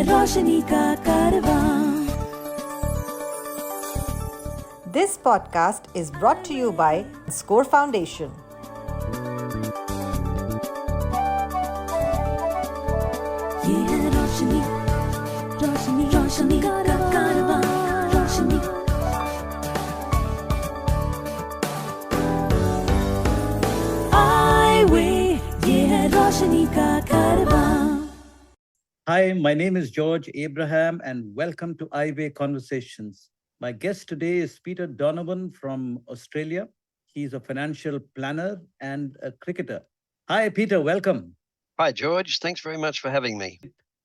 रोशनी का कारवां. This podcast is brought to you by Score Foundation. ये है रोशनी, रोशनी, रोशनी का कारवां. रोशनी. Eyeway, ये है रोशनी का कारवां. Hi, my name is George Abraham and welcome to Eyeway Conversations. My guest today is Peter Donovan from Australia. He's a financial planner and a cricketer. Hi, Peter, welcome. Hi, George. Thanks very much for having me.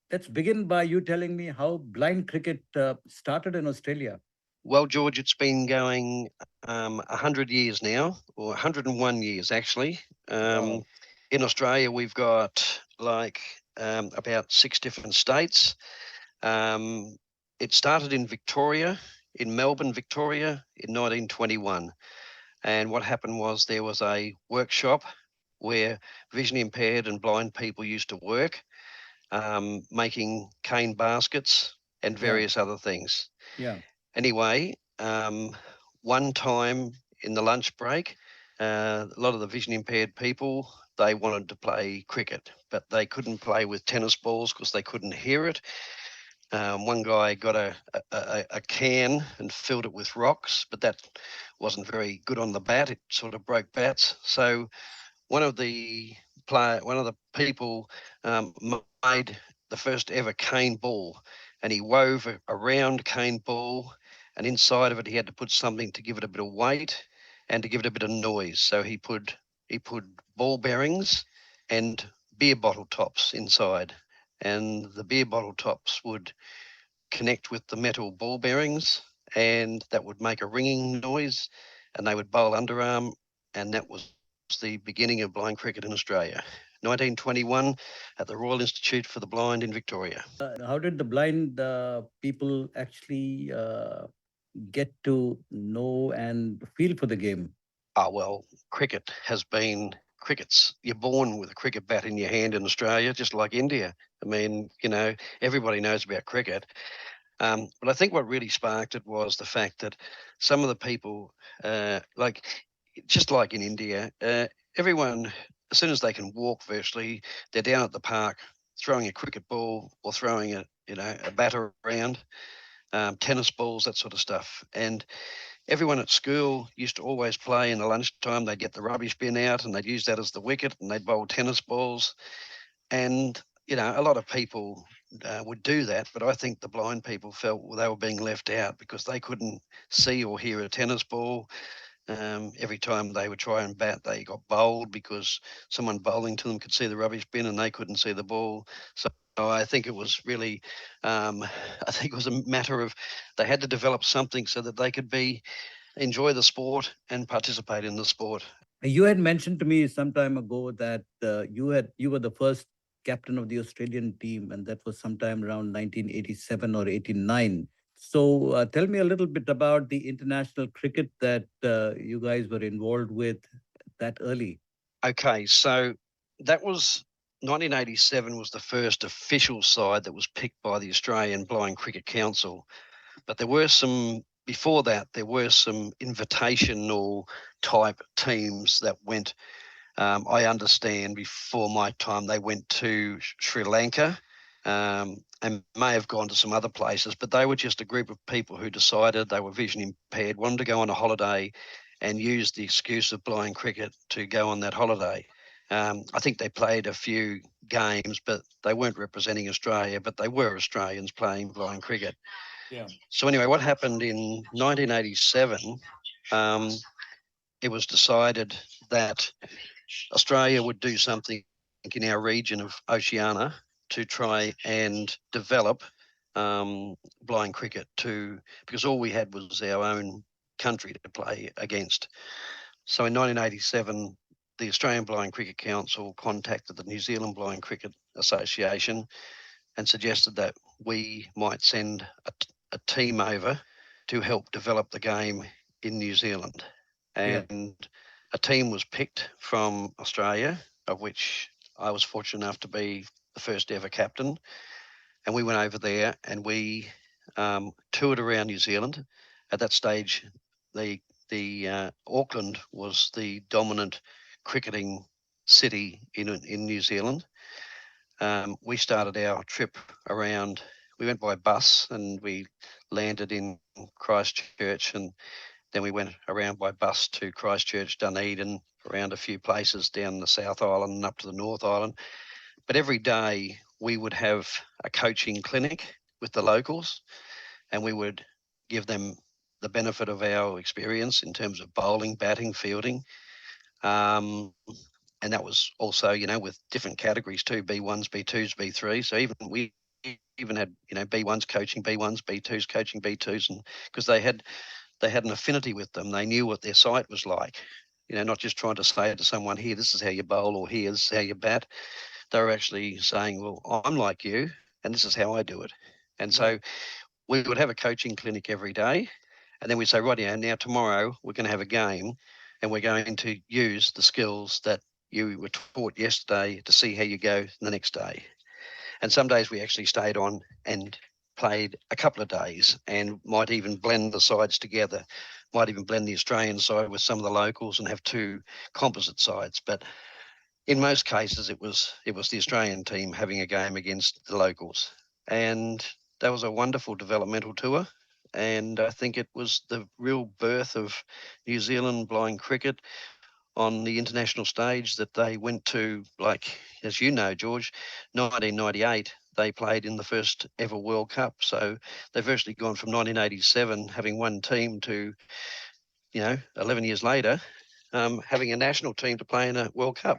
Let's begin by you telling me how blind cricket started in Australia. Well, George, it's been going 100 years now, or 101 years actually. Wow. In Australia, we've got about 6 different states. It started in Victoria, in Melbourne, Victoria, in 1921. And what happened was there was a workshop where visually impaired and blind people used to work, making cane baskets and various other things. Yeah. Anyway, one time in the lunch break, a lot of the vision impaired people, they wanted to play cricket, but they couldn't play with tennis balls because they couldn't hear it. One guy got a can and filled it with rocks, but that wasn't very good on the bat. It sort of broke bats. So one of the people made the first ever cane ball, and he wove a round cane ball, and inside of it he had to put something to give it a bit of weight and to give it a bit of noise. So he put ball bearings and beer bottle tops inside, and the beer bottle tops would connect with the metal ball bearings, and that would make a ringing noise, and they would bowl underarm, and that was the beginning of blind cricket in Australia. 1921 at the Royal Institute for the Blind in Victoria. How did the blind people actually get to know and feel for the game? Well, you're born with a cricket bat in your hand in Australia, just like India. I mean, everybody knows about cricket. But I think what really sparked it was the fact that some of the people, just like in India, everyone, as soon as they can walk virtually, they're down at the park throwing a cricket ball or throwing a bat around, tennis balls, that sort of stuff. And everyone at school used to always play in the lunchtime. They'd get the rubbish bin out and they'd use that as the wicket, and they'd bowl tennis balls. And, a lot of people would do that, but I think the blind people felt they were being left out because they couldn't see or hear a tennis ball. Every time they would try and bat, they got bowled because someone bowling to them could see the rubbish bin and they couldn't see the ball. So I think it was really, a matter of they had to develop something so that they could enjoy the sport and participate in the sport. You had mentioned to me some time ago that you were the first captain of the Australian team, and that was sometime around 1987 or 89. So tell me a little bit about the international cricket that you guys were involved with that early. Okay, so that was 1987 was the first official side that was picked by the Australian Blind Cricket Council. But before that, there were some invitational type teams that went, I understand before my time, they went to Sri Lanka and may have gone to some other places, but they were just a group of people who decided they were vision impaired, wanted to go on a holiday and used the excuse of blind cricket to go on that holiday. I think they played a few games, but they weren't representing Australia, but they were Australians playing blind cricket. Yeah. So anyway, what happened in 1987, it was decided that Australia would do something in our region of Oceania to try and develop blind cricket because all we had was our own country to play against. So in 1987, the Australian Blind Cricket Council contacted the New Zealand Blind Cricket Association and suggested that we might send a team over to help develop the game in New Zealand. And a team was picked from Australia, of which I was fortunate enough to be the first ever captain. and we went over there and we toured around New Zealand. At that stage, the Auckland was the dominant cricketing city in New Zealand. We started our trip around. We went by bus and we landed in Christchurch, and then we went around by bus to Christchurch, Dunedin, around a few places down the South Island and up to the North Island. But every day we would have a coaching clinic with the locals, and we would give them the benefit of our experience in terms of bowling, batting, fielding. And that was also, with different categories too, B1s, B2s, B3s. So we even had, B1s coaching B1s, B2s coaching B2s, and because they had an affinity with them. They knew what their site was like. Not just trying to say to someone, here, this is how you bowl, or here's how you bat. They were actually saying, well, I'm like you, and this is how I do it. And so we would have a coaching clinic every day, and then we'd say, right, now tomorrow we're going to have a game, and we're going to use the skills that you were taught yesterday to see how you go the next day. And some days we actually stayed on and played a couple of days, and might even blend the sides together, might even blend the Australian side with some of the locals and have two composite sides. But in most cases, it was the Australian team having a game against the locals. And that was a wonderful developmental tour. And I think it was the real birth of New Zealand blind cricket on the international stage that they went to, like, as you know, George, 1998, they played in the first ever World Cup. So they've virtually gone from 1987 having one team to, 11 years later, having a national team to play in a World Cup.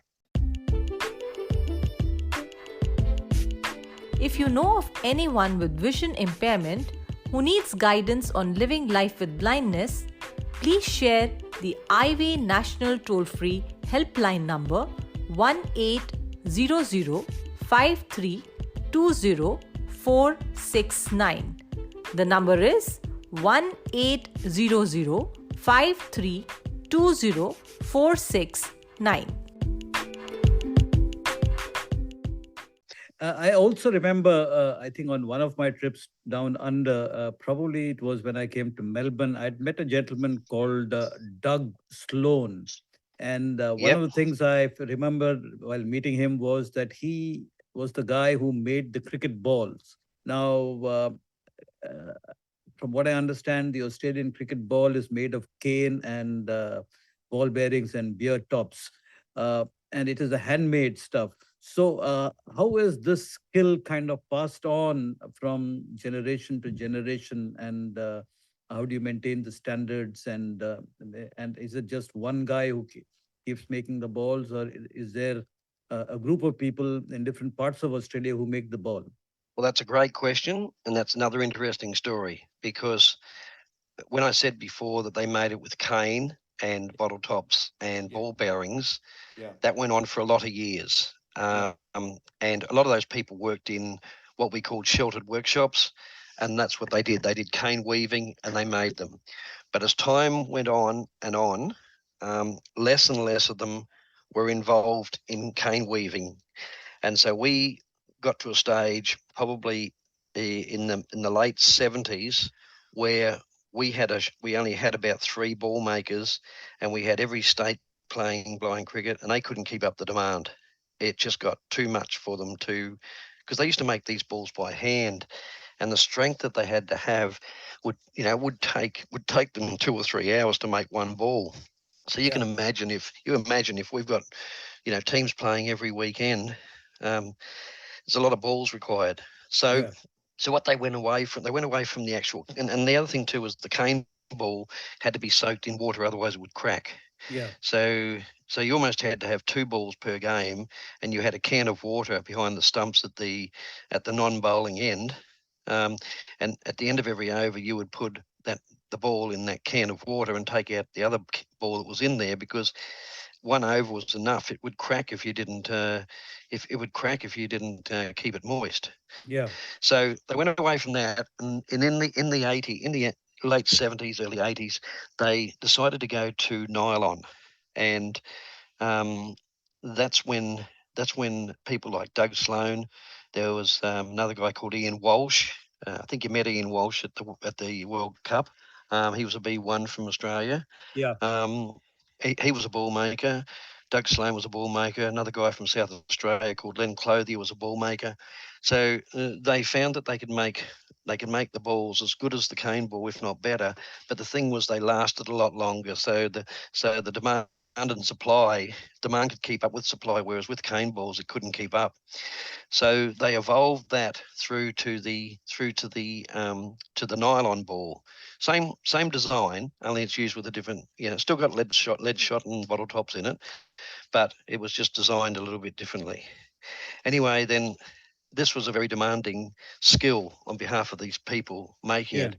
If you know of anyone with vision impairment who needs guidance on living life with blindness, please share the Eyeway National Toll-Free Helpline number 1800-5320-469. The number is 1800-5320-469. I also remember, I think on one of my trips down under, probably it was when I came to Melbourne, I'd met a gentleman called Doug Sloan. And one of the things I remember while meeting him was that he was the guy who made the cricket balls. Now, from what I understand, the Australian cricket ball is made of cane and ball bearings and beer tops. And it is a handmade stuff. So how is this skill kind of passed on from generation to generation, and how do you maintain the standards, and is it just one guy who keeps making the balls, or is there a group of people in different parts of Australia who make the ball? Well, that's a great question, and that's another interesting story, because when I said before that they made it with cane and bottle tops and ball bearings, that went on for a lot of years. And a lot of those people worked in what we called sheltered workshops, and that's what they did. They did cane weaving and they made them. But as time went on and on, less and less of them were involved in cane weaving. And so we got to a stage probably in the late 70s where we only had about 3 ball makers, and we had every state playing blind cricket, and they couldn't keep up the demand. It just got too much for them because they used to make these balls by hand, and the strength that they had to have would take them 2 or 3 hours to make one ball. So you can imagine if we've got teams playing every weekend, there's a lot of balls required. So what they went away from the actual, and the other thing too was the cane ball had to be soaked in water, otherwise it would crack. So you almost had to have 2 balls per game, and you had a can of water behind the stumps at the non-bowling end. And at the end of every over, you would put the ball in that can of water and take out the other ball that was in there, because one over was enough. It would crack if you didn't keep it moist. So they went away from that, and in the late 70s, early 80s, they decided to go to nylon, and that's when that's when people like Doug Sloan, there was another guy called Ian Walsh. I think you met Ian Walsh at the World Cup. He was a B1 from Australia. Yeah. He was a ball maker. Doug Sloan was a ball maker. Another guy from South Australia called Len Clothier was a ball maker. So they found that they could make the balls as good as the cane ball, if not better. But the thing was, they lasted a lot longer. So the demand and supply, demand could keep up with supply, whereas with cane balls it couldn't keep up. So they evolved that through to the nylon ball. Same design, only it's used with a different, still got lead shot and bottle tops in it, but it was just designed a little bit differently. Anyway, then this was a very demanding skill on behalf of these people making it.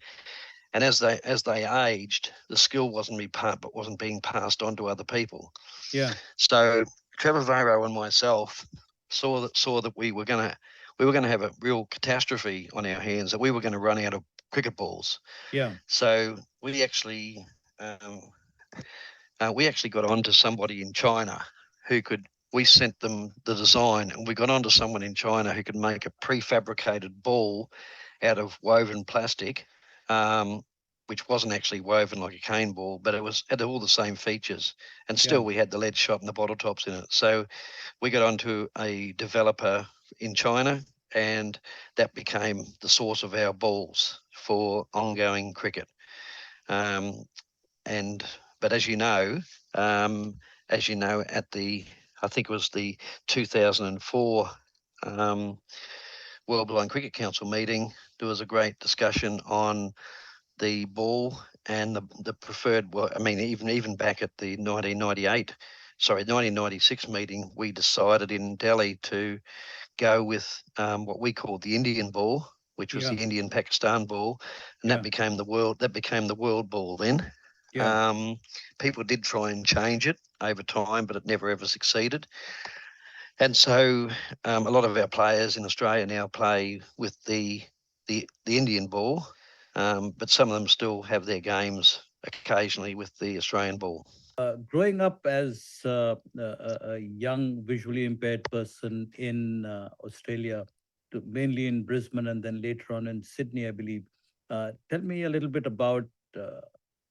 And as they aged, the skill wasn't being passed on to other people. Yeah. So Trevor Varro and myself saw that we were going to have a real catastrophe on our hands, that we were going to run out of cricket balls. Yeah. So we actually got on to somebody in China who could. We sent them the design, and we got onto someone in China who could make a prefabricated ball out of woven plastic, which wasn't actually woven like a cane ball, but it had all the same features. And still, we had the lead shot and the bottle tops in it. So we got onto a developer in China, and that became the source of our balls for ongoing cricket. But as you know, at I think it was the 2004 World Blind Cricket Council meeting, there was a great discussion on the ball and the preferred. Well, I mean, even back at the 1996 meeting, we decided in Delhi to go with what we called the Indian ball, which was the Indian Pakistan ball, and that became the world ball then. People did try and change it over time, but it never ever succeeded. And so a lot of our players in Australia now play with the Indian ball, but some of them still have their games occasionally with the Australian ball. Growing up as a young visually impaired person in Australia, mainly in Brisbane and then later on in Sydney, I believe. Tell me a little bit about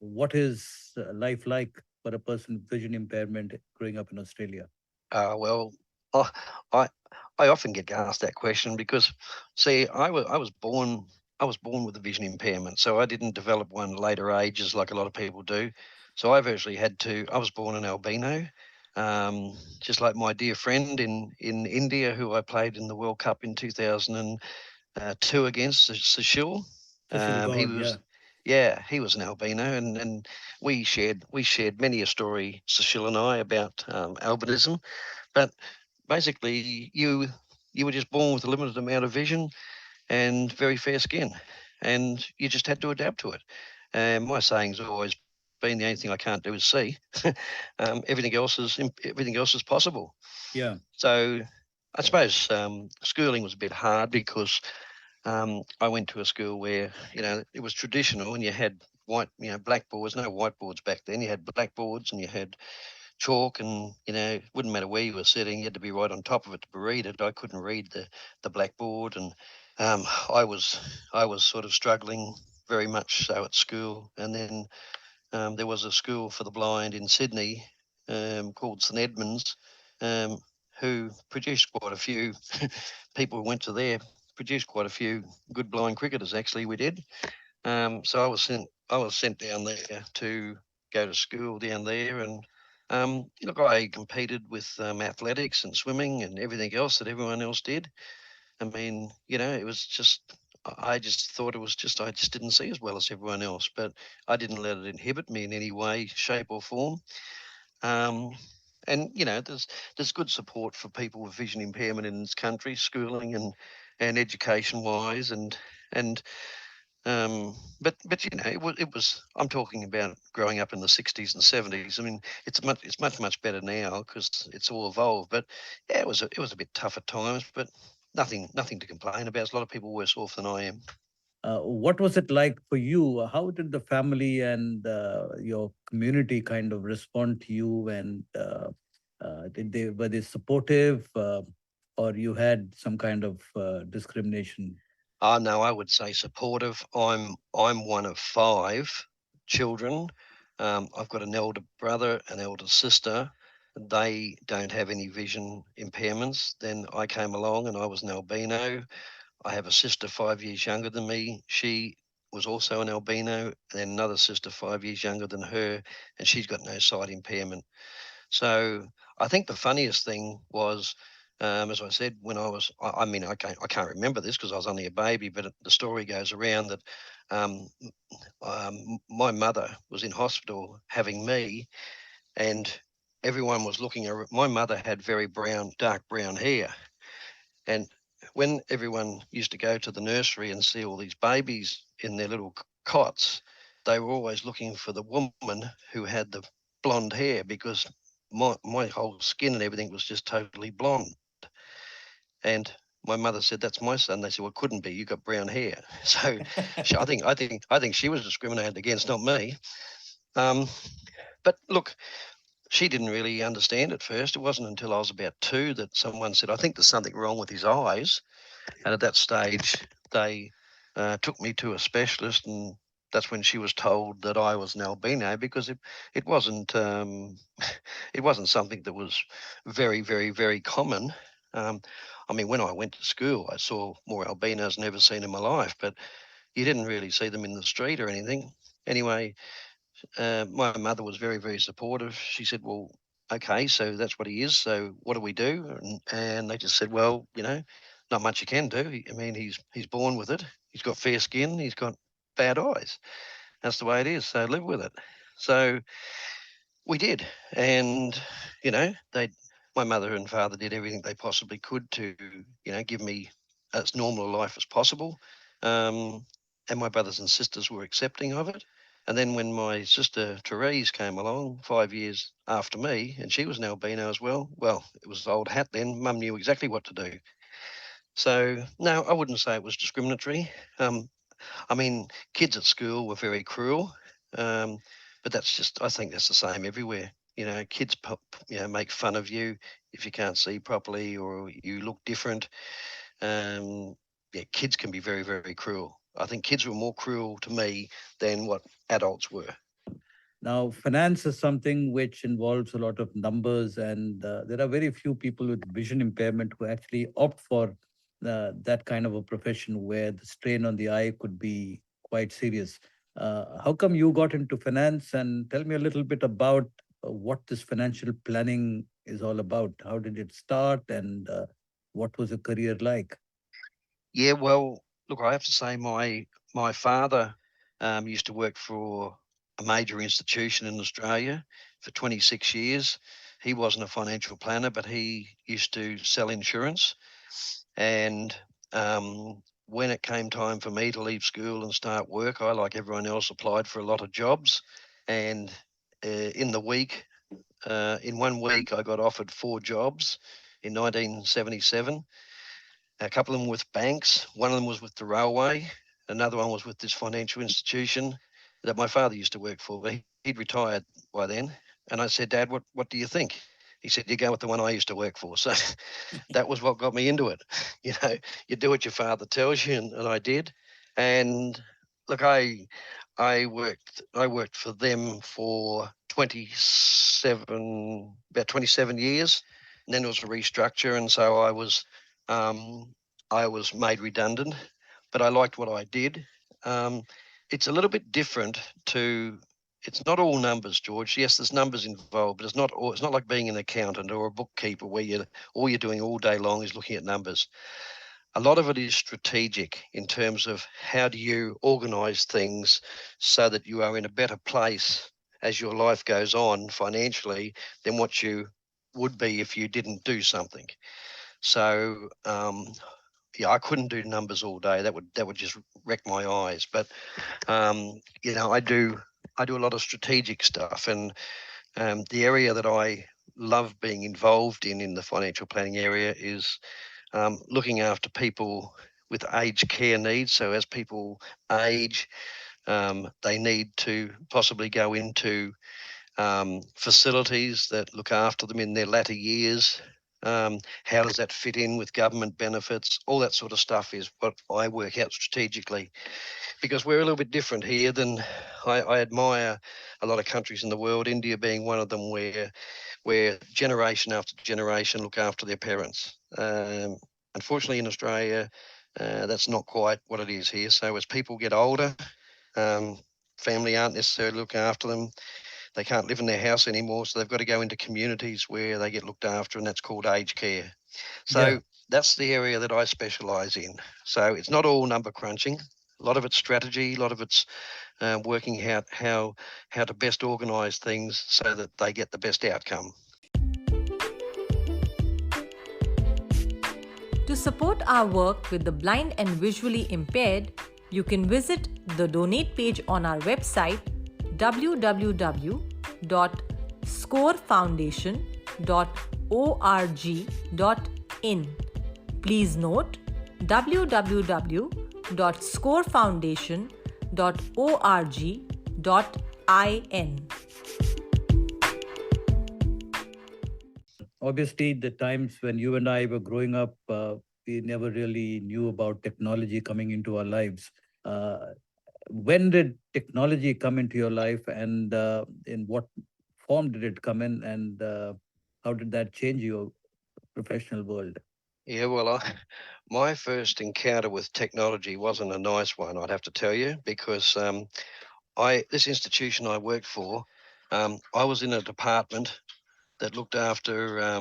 what is life like for a person with vision impairment growing up in Australia? Well, I often get asked that question because, see, I was born with a vision impairment, so I didn't develop one later ages like a lot of people do. So I've actually I was born an albino, just like my dear friend in India who I played in the World Cup in 2002 against, Sushil. He was an albino, and we shared many a story, Sushil and I, about albinism. But basically, you were just born with a limited amount of vision and very fair skin, and you just had to adapt to it. And my saying's always been, the only thing I can't do is see. Everything else is possible. Yeah. So I suppose schooling was a bit hard because I went to a school where it was traditional, and you had blackboards, no whiteboards back then. You had blackboards and you had chalk, and it wouldn't matter where you were sitting, you had to be right on top of it to read it. I couldn't read the blackboard, and I was sort of struggling very much so at school. And then there was a school for the blind in Sydney called St Edmunds, who produced quite a few people who went to there, produced quite a few good blind cricketers. Actually, we did. So I was sent down there to go to school down there, and look, I competed with athletics and swimming and everything else that everyone else did. I mean, it was just, I just thought I just didn't see as well as everyone else, but I didn't let it inhibit me in any way, shape or form. And there's good support for people with vision impairment in this country, schooling and education wise, but it was. I'm talking about growing up in the 60s and 70s. I mean, it's much better now because it's all evolved. But yeah, it was a bit tough at times, but nothing to complain about. There's a lot of people worse off than I am. What was it like for you? How did the family and your community kind of respond to you? And Were they supportive, or you had some kind of discrimination? Oh no, I would say supportive. I'm one of 5 children. I've got an elder brother, an elder sister. They don't have any vision impairments. Then I came along and I was an albino. I have a sister 5 years younger than me. She was also an albino, and then another sister 5 years younger than her, and she's got no sight impairment. So I think the funniest thing was, as I said, when I mean, I can't remember this because I was only a baby, but the story goes around that um, my mother was in hospital having me, and everyone was looking at my mother had very dark brown hair. And when everyone used to go to the nursery and see all these babies in their little cots, they were always looking for the woman who had the blonde hair because my whole skin and everything was just totally blonde. And my mother said, "That's my son." They said, "Well, it couldn't be. You got brown hair." So I think she was discriminated against, not me. Um, but look, she didn't really understand at first. It wasn't until I was about 2 that someone said, "I think there's something wrong with his eyes." And at that stage, they took me to a specialist, and that's when she was told that I was an albino because it wasn't it wasn't something that was very, very, very common. Um, I mean, when I went to school, I saw more albinos than ever seen in my life, but you didn't really see them in the street or anything. Anyway, my mother was very, very supportive. She said, "Well, okay, so that's what he is. So what do we do?" And they just said, "Well, not much you can do. I mean, he's born with it. He's got fair skin. He's got bad eyes. That's the way it is. So live with it." So we did, and they, my mother and father, did everything they possibly could to, give me as normal a life as possible. Um, and my brothers and sisters were accepting of it. And then when my sister Therese came along 5 years after me, and she was an albino as well, it was old hat then. Mum knew exactly what to do. So no, I wouldn't say it was discriminatory. Um, I mean, kids at school were very cruel, um, but I think that's the same everywhere. Kids, make fun of you if you can't see properly or you look different. Yeah, kids can be very, very cruel. I think kids were more cruel to me than what adults were. Now, finance is something which involves a lot of numbers, and there are very few people with vision impairment who actually opt for that kind of a profession where the strain on the eye could be quite serious. How come you got into finance? And tell me a little bit about what this financial planning is all about. How did it start, and what was your career like? Yeah, well, look, I have to say my father used to work for a major institution in Australia for 26 years. He wasn't a financial planner, but he used to sell insurance. And when it came time for me to leave school and start work, I, like everyone else, applied for a lot of jobs. And in the week, in 1 week, I got offered 4 jobs in 1977. A couple of them with banks. One of them was with the railway. Another one was with this financial institution that my father used to work for. He'd retired by then. And I said, "Dad, what do you think?" He said, "You go with the one I used to work for." So that was what got me into it. You do what your father tells you, and I did. And look, I worked for them for about 27 years. And then there was a restructure, and so um, I was made redundant. But I liked what I did. Um, it's a little bit different to. It's not all numbers, George. Yes, there's numbers involved, but it's not like being an accountant or a bookkeeper where all you're doing all day long is looking at numbers. A lot of it is strategic in terms of how do you organize things so that you are in a better place as your life goes on financially than what you would be if you didn't do something. So yeah, I couldn't do numbers all day. That would just wreck my eyes. But I do a lot of strategic stuff, and the area that I love being involved in the financial planning area is looking after people with aged care needs. So as people age, they need to possibly go into facilities that look after them in their latter years. How does that fit in with government benefits? All that sort of stuff is what I work out strategically, because we're a little bit different here than I admire a lot of countries in the world, India being one of them, where generation after generation look after their parents. Unfortunately, in Australia, that's not quite what it is here. So as people get older, family aren't necessarily looking after them. They can't live in their house anymore, so they've got to go into communities where they get looked after, and that's called aged care. So that's the area that I specialise in. So it's not all number crunching. A lot of it's strategy, a lot of it's working out how to best organise things so that they get the best outcome. To support our work with the blind and visually impaired, you can visit the donate page on our website www.scorefoundation.org.in. Please note www.scorefoundation.org.in. Obviously, the times when you and I were growing up, we never really knew about technology coming into our lives. When did technology come into your life, and in what form did it come in, and how did that change your professional world? Yeah, well, my first encounter with technology wasn't a nice one, I'd have to tell you, because this institution I worked for, I was in a department that looked after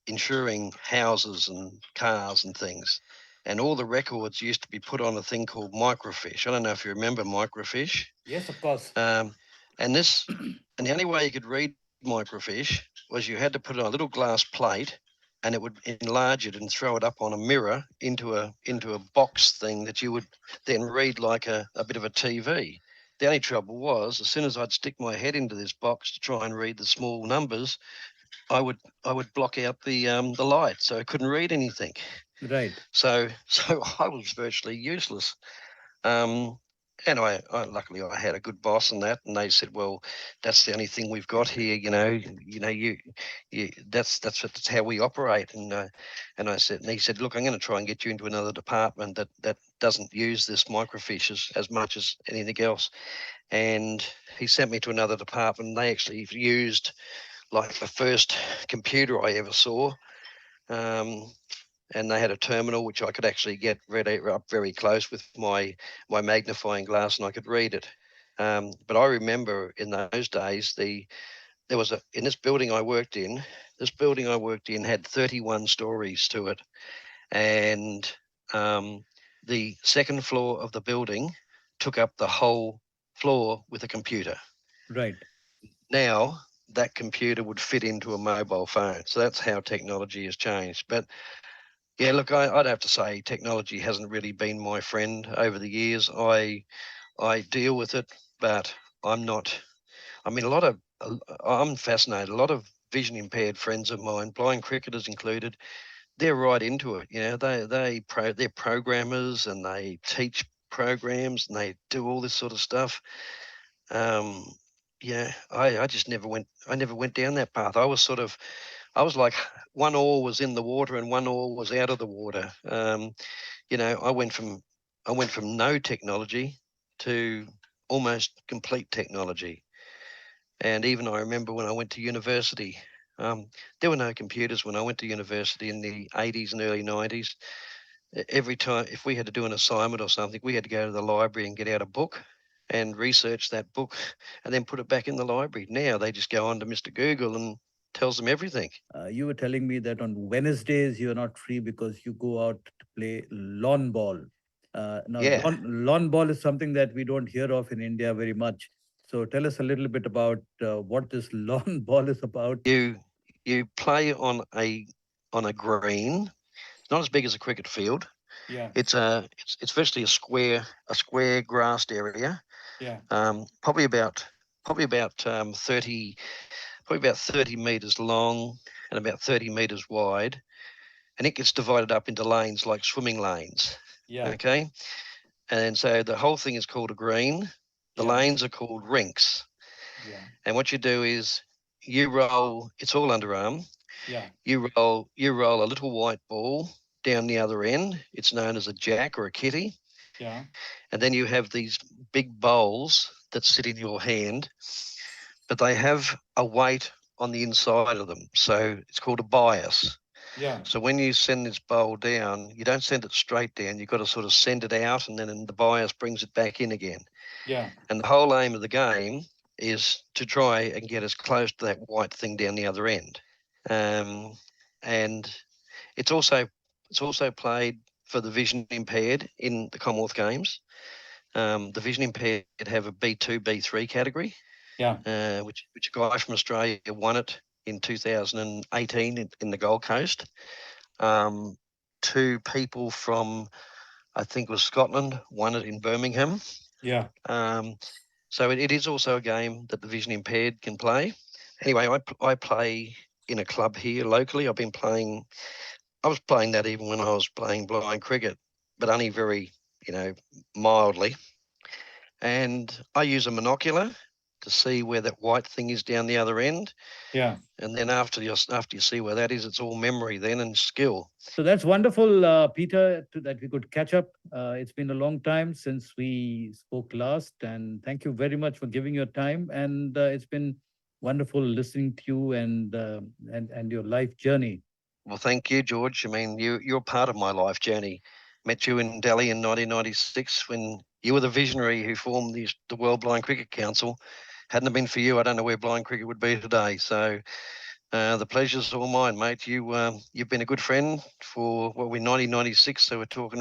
insuring houses and cars and things. And all the records used to be put on a thing called microfiche. I don't know if you remember microfiche. Yes, of course. And the only way you could read microfiche was you had to put it on a little glass plate, and it would enlarge it and throw it up on a mirror into a box thing that you would then read like a bit of a TV. The only trouble was, as soon as I'd stick my head into this box to try and read the small numbers, I would block out the light, so I couldn't read anything. Right. So I was virtually useless. And I luckily I had a good boss in that, and they said, "Well, that's the only thing we've got here. That's how we operate." And I said, and he said, "Look, I'm going to try and get you into another department that doesn't use this microfiche as much as anything else." And he sent me to another department. And they actually used like the first computer I ever saw. And they had a terminal which I could actually get read up very close with my magnifying glass, and I could read it. But I remember in those days, there was in this building I worked in. This building I worked in had 31 stories to it, and the second floor of the building took up the whole floor with a computer. Right. Now that computer would fit into a mobile phone. So that's how technology has changed. But yeah, look, I'd have to say technology hasn't really been my friend over the years. I deal with it, but I'm not. I mean, I'm fascinated. A lot of vision impaired friends of mine, blind cricketers included, they're right into it. They're programmers, and they teach programs, and they do all this sort of stuff. I just never went. I never went down that path. I was like one oar was in the water and one oar was out of the water. I went from no technology to almost complete technology. And even I remember when I went to university, there were no computers when I went to university in the 80s and early 90s. Every time, if we had to do an assignment or something, we had to go to the library and get out a book and research that book and then put it back in the library. Now they just go on to Mr. Google and tells them everything. You were telling me that on Wednesdays you're not free because you go out to play lawn ball. Lawn ball is something that we don't hear of in India very much. So tell us a little bit about what this lawn ball is about. You play on a green. It's not as big as a cricket field. Yeah. It's virtually a square grassed area. Yeah. Probably about 30 meters long and about 30 meters wide, and it gets divided up into lanes like swimming lanes. Yeah. Okay. And so the whole thing is called a green. The lanes are called rinks. Yeah. And what you do is you roll, it's all underarm. Yeah. You roll a little white ball down the other end. It's known as a jack or a kitty. Yeah. And then you have these big bowls that sit in your hand, but they have a weight on the inside of them. So it's called a bias. Yeah. So when you send this bowl down, you don't send it straight down. You've got to sort of send it out, and then the bias brings it back in again. Yeah. And the whole aim of the game is to try and get as close to that white thing down the other end. And it's also played for the vision impaired in the Commonwealth Games. The vision impaired have a B2, B3 category. Yeah. Which a guy from Australia won it in 2018 in the Gold Coast. Two people from, I think it was Scotland, won it in Birmingham. Yeah. So it is also a game that the vision impaired can play. Anyway, I play in a club here locally. I was playing that even when I was playing blind cricket, but only very, mildly. And I use a monocular to see where that white thing is down the other end. Yeah. And then after you see where that is, it's all memory then and skill. So that's wonderful, Peter, that we could catch up. It's been a long time since we spoke last, and thank you very much for giving your time. And it's been wonderful listening to you and your life journey. Well, thank you, George. I mean, you're part of my life journey. Met you in Delhi in 1996 when you were the visionary who formed the World Blind Cricket Council. Hadn't it been for you, I don't know where blind cricket would be today. So the pleasure's all mine, mate. You've been a good friend for, we're 1996, so we're talking,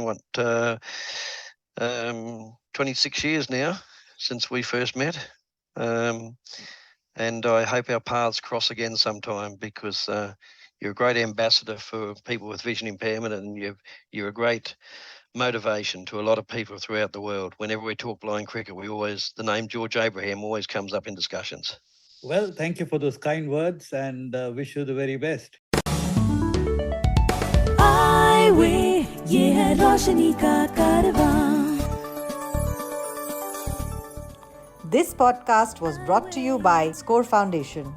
26 years now since we first met. And I hope our paths cross again sometime, because you're a great ambassador for people with vision impairment, and you're a great motivation to a lot of people throughout the world. Whenever we talk blind cricket, the name George Abraham always comes up in discussions. Well, thank you for those kind words, and wish you the very best. Eyeway, ये है रोशनी का कारवां. This podcast was brought to you by Score Foundation.